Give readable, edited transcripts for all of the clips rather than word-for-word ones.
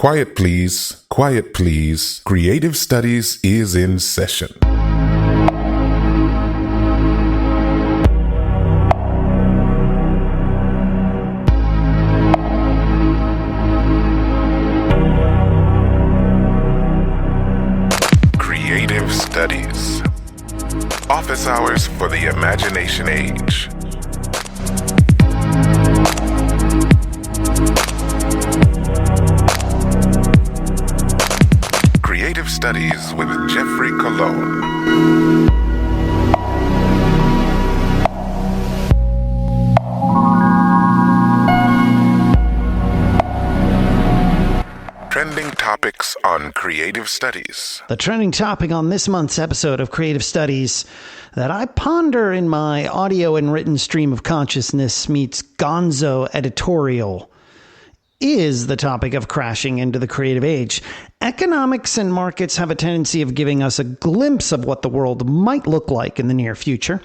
Quiet please, quiet please. Creative Studies is in session. Creative Studies. Office hours for the imagination age. Creative Studies with Geoffrey Colon. Trending topics on Creative Studies. The trending topic on this month's episode of Creative Studies that I ponder in my audio and written stream of consciousness meets gonzo editorial is the topic of crashing into the creative age. Economics and markets have a tendency of giving us a glimpse of what the world might look like in the near future.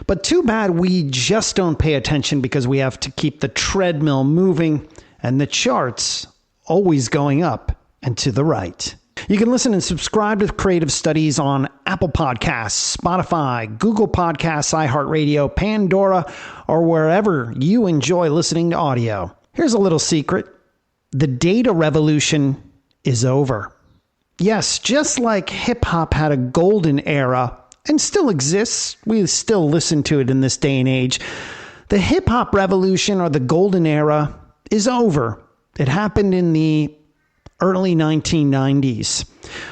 But too bad we just don't pay attention because we have to keep the treadmill moving and the charts always going up and to the right. You can listen and subscribe to Creative Studies on Apple Podcasts, Spotify, Google Podcasts, iHeartRadio, Pandora, or wherever you enjoy listening to audio. Here's a little secret. The data revolution is over. Yes, just like hip-hop had a golden era and still exists, we still listen to it in this day and age, the hip-hop revolution or the golden era is over. It happened in the early 1990s.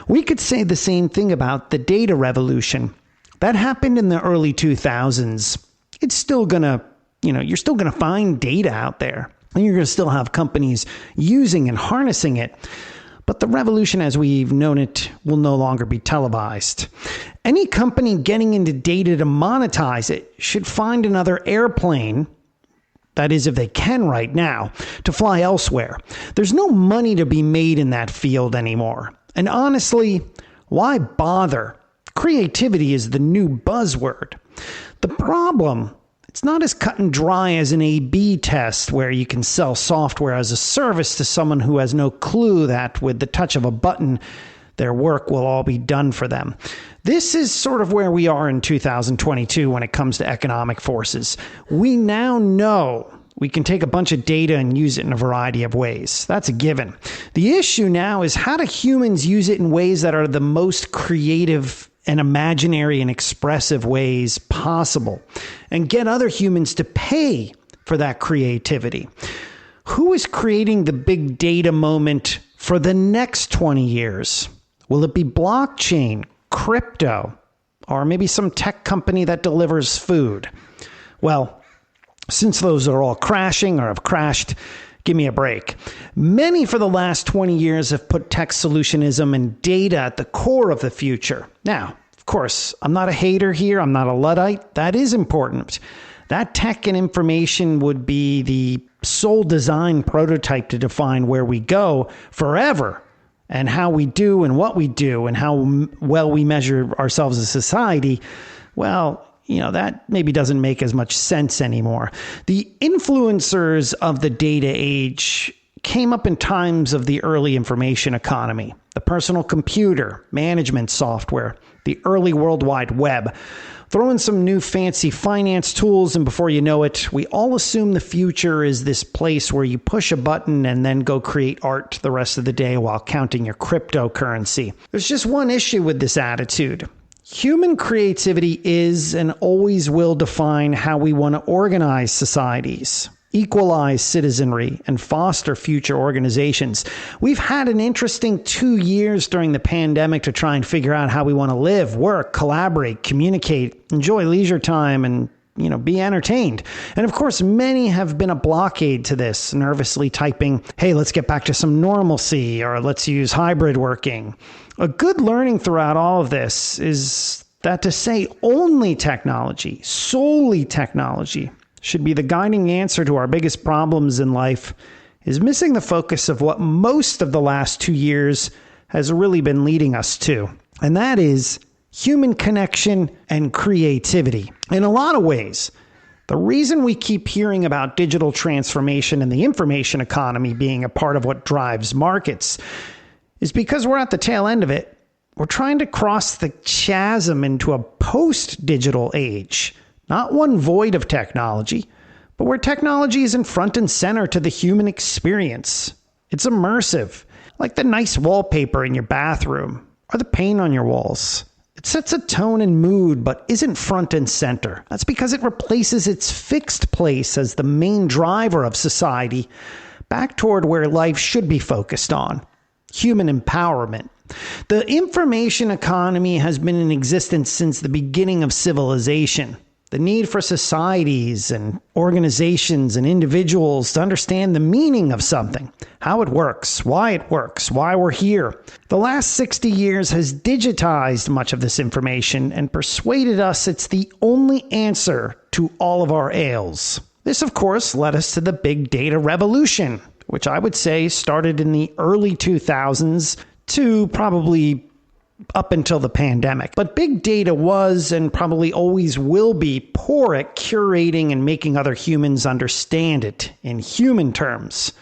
We could say the same thing about the data revolution. That happened in the early 2000s. It's still gonna, you're still gonna find data out there. And you're going to still have companies using and harnessing it. But the revolution as we've known it will no longer be televised. Any company getting into data to monetize it should find another airplane, that is if they can right now, to fly elsewhere. There's no money to be made in that field anymore. And honestly, why bother? Creativity is the new buzzword. The problem, it's not as cut and dry as an A/B test where you can sell software as a service to someone who has no clue that with the touch of a button, their work will all be done for them. This is sort of where we are in 2022 when it comes to economic forces. We now know we can take a bunch of data and use it in a variety of ways. That's a given. The issue now is how do humans use it in ways that are the most creative and imaginary and expressive ways possible, and get other humans to pay for that creativity. Who is creating the big data moment for the next 20 years? Will it be blockchain, crypto, or maybe some tech company that delivers food? Well, since those are all crashing or have crashed, give me a break. Many for the last 20 years have put tech solutionism and data at the core of the future. Now, of course, I'm not a hater here. I'm not a Luddite. That is important. That tech and information would be the sole design prototype to define where we go forever and how we do and what we do and how well we measure ourselves as a society. Well, that maybe doesn't make as much sense anymore. The influencers of the data age came up in times of the early information economy, the personal computer, management software, the early World Wide Web. Throw in some new fancy finance tools, and before you know it, we all assume the future is this place where you push a button and then go create art the rest of the day while counting your cryptocurrency. There's just one issue with this attitude. Human creativity is and always will define how we want to organize societies, equalize citizenry, and foster future organizations. We've had an interesting 2 years during the pandemic to try and figure out how we want to live, work, collaborate, communicate, enjoy leisure time, and be entertained. And of course, many have been a blockade to this, nervously typing, hey, let's get back to some normalcy, or let's use hybrid working. A good learning throughout all of this is that to say only technology, solely technology, should be the guiding answer to our biggest problems in life is missing the focus of what most of the last 2 years has really been leading us to. And that is human connection and creativity. In a lot of ways, The reason we keep hearing about digital transformation and the information economy being a part of what drives markets is because we're at the tail end of it. We're trying to cross the chasm into a post-digital age, not one void of technology, but where technology isn't front and center to the human experience. It's immersive, like the nice wallpaper in your bathroom or the paint on your walls. It sets a tone and mood, but isn't front and center. That's because it replaces its fixed place as the main driver of society back toward where life should be focused on: human empowerment. The information economy has been in existence since the beginning of civilization. The need for societies and organizations and individuals to understand the meaning of something, how it works, why we're here. The last 60 years has digitized much of this information and persuaded us it's the only answer to all of our ails. This, of course, led us to the big data revolution, which I would say started in the early 2000s to probably up until the pandemic. But big data was and probably always will be poor at curating and making other humans understand it in human terms.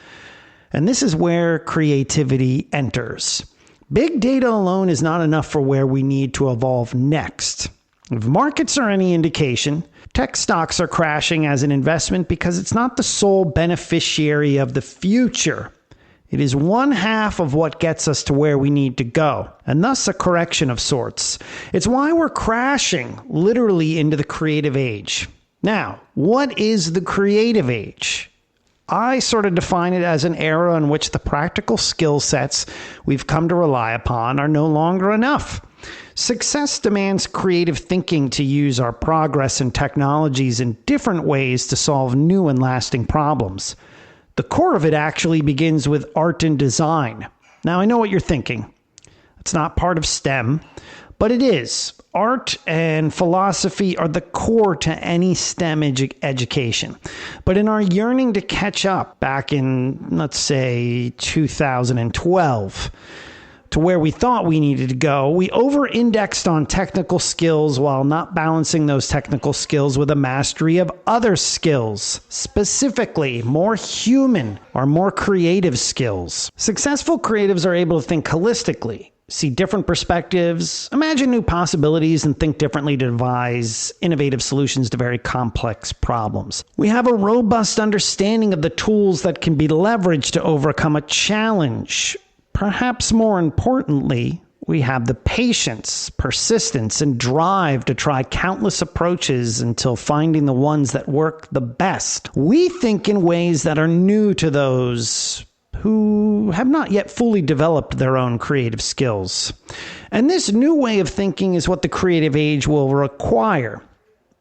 And this is where creativity enters. Big data alone is not enough for where we need to evolve next. If markets are any indication, tech stocks are crashing as an investment because it's not the sole beneficiary of the future. It is one half of what gets us to where we need to go, and thus a correction of sorts. It's why we're crashing literally into the creative age. Now, what is the creative age? I sort of define it as an era in which the practical skill sets we've come to rely upon are no longer enough. Success demands creative thinking to use our progress and technologies in different ways to solve new and lasting problems. The core of it actually begins with art and design. Now, I know what you're thinking. It's not part of STEM, but it is. Art and philosophy are the core to any STEM education. But in our yearning to catch up back in, let's say, 2012, to where we thought we needed to go, we over-indexed on technical skills while not balancing those technical skills with a mastery of other skills, specifically more human or more creative skills. Successful creatives are able to think holistically, see different perspectives, imagine new possibilities, and think differently to devise innovative solutions to very complex problems. We have a robust understanding of the tools that can be leveraged to overcome a challenge. Perhaps more importantly, we have the patience, persistence, and drive to try countless approaches until finding the ones that work the best. We think in ways that are new to those who have not yet fully developed their own creative skills. And this new way of thinking is what the creative age will require.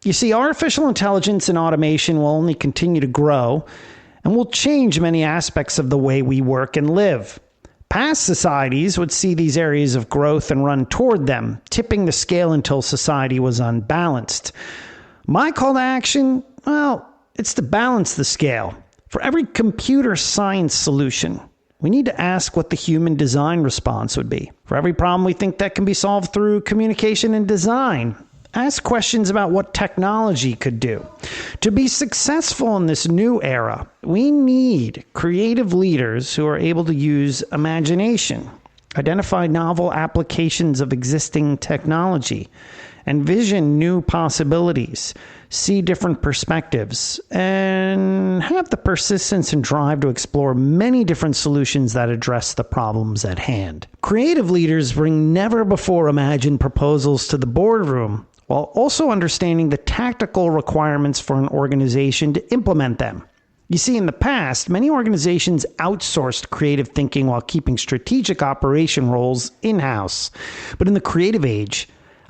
You see, artificial intelligence and automation will only continue to grow and will change many aspects of the way we work and live. Past societies would see these areas of growth and run toward them, tipping the scale until society was unbalanced. My call to action? Well, it's to balance the scale. For every computer science solution, we need to ask what the human design response would be. For every problem we think that can be solved through communication and design, ask questions about what technology could do. To be successful in this new era, we need creative leaders who are able to use imagination, identify novel applications of existing technology, envision new possibilities, see different perspectives, and have the persistence and drive to explore many different solutions that address the problems at hand. Creative leaders bring never-before-imagined proposals to the boardroom, while also understanding the tactical requirements for an organization to implement them. You see, in the past, many organizations outsourced creative thinking while keeping strategic operation roles in-house. But in the creative age,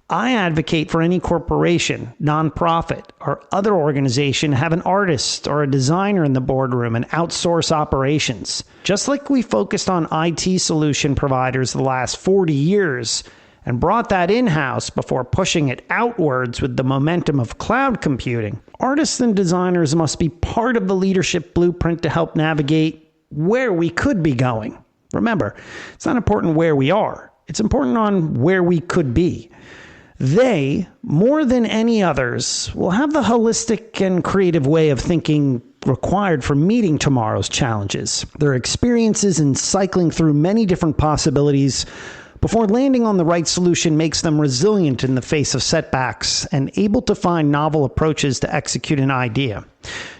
I advocate for any corporation, nonprofit, or other organization have an artist or a designer in the boardroom and outsource operations. Just like we focused on IT solution providers the last 40 years, and brought that in-house before pushing it outwards with the momentum of cloud computing, artists and designers must be part of the leadership blueprint to help navigate where we could be going. Remember, it's not important where we are. It's important on where we could be. They, more than any others, will have the holistic and creative way of thinking required for meeting tomorrow's challenges. Their experiences in cycling through many different possibilities before landing on the right solution makes them resilient in the face of setbacks and able to find novel approaches to execute an idea.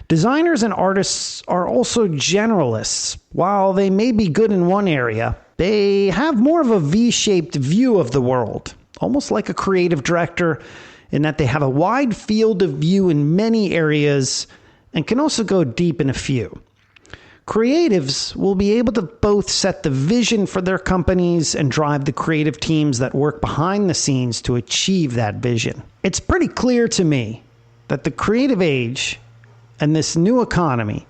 Designers and artists are also generalists. While they may be good in one area, they have more of a V-shaped view of the world, almost like a creative director, in that they have a wide field of view in many areas and can also go deep in a few. Creatives will be able to both set the vision for their companies and drive the creative teams that work behind the scenes to achieve that vision. It's pretty clear to me that the creative age and this new economy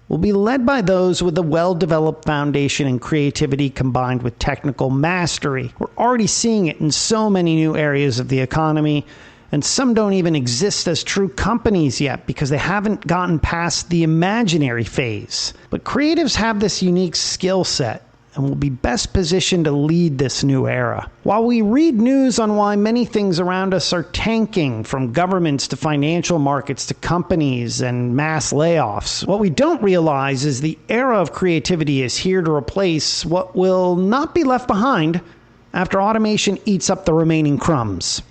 will be led by those with a well-developed foundation in creativity combined with technical mastery. We're already seeing it in so many new areas of the economy, and some don't even exist as true companies yet because they haven't gotten past the imaginary phase. But creatives have this unique skill set and will be best positioned to lead this new era. While we read news on why many things around us are tanking, from governments to financial markets to companies and mass layoffs, what we don't realize is the era of creativity is here to replace what will not be left behind after automation eats up the remaining crumbs.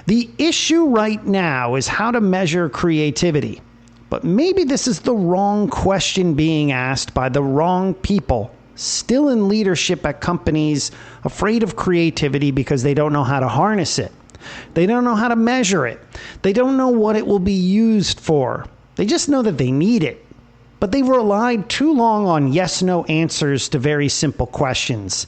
The issue right now is how to measure creativity, but maybe this is the wrong question being asked by the wrong people still in leadership at companies, afraid of creativity because they don't know how to harness it. They don't know how to measure it. They don't know what it will be used for. They just know that they need it. But they've relied too long on yes-no answers to very simple questions.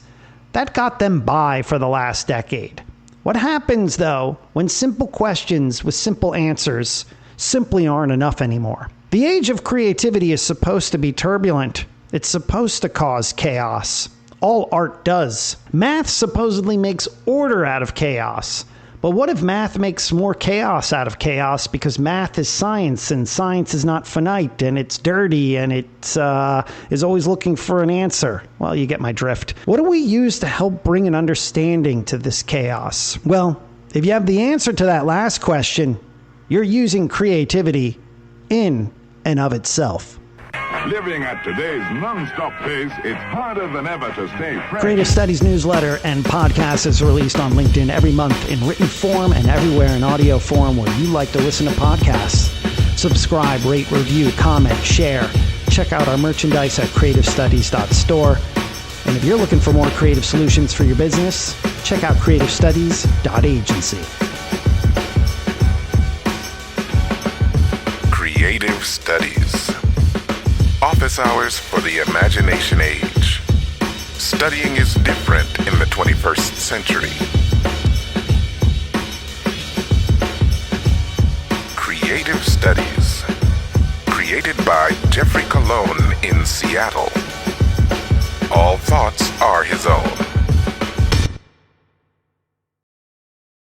That got them by for the last decade. What happens, though, when simple questions with simple answers simply aren't enough anymore? The age of creativity is supposed to be turbulent. It's supposed to cause chaos. All art does. Math supposedly makes order out of chaos. But what if math makes more chaos out of chaos because math is science and science is not finite and it's dirty and it is always looking for an answer? Well, you get my drift. What do we use to help bring an understanding to this chaos? Well, if you have the answer to that last question, you're using creativity in and of itself. Living at today's non-stop pace, it's harder than ever to stay fresh. Creative Studies newsletter and podcast is released on LinkedIn every month in written form and everywhere in audio form where you like to listen to podcasts. Subscribe, rate, review, comment, share. Check out our merchandise at creativestudies.store. And if you're looking for more creative solutions for your business, check out creativestudies.agency. Creative Studies. Office hours for the imagination age. Studying is different in the 21st century. Creative Studies. Created by Geoffrey Colon in Seattle. All thoughts are his own.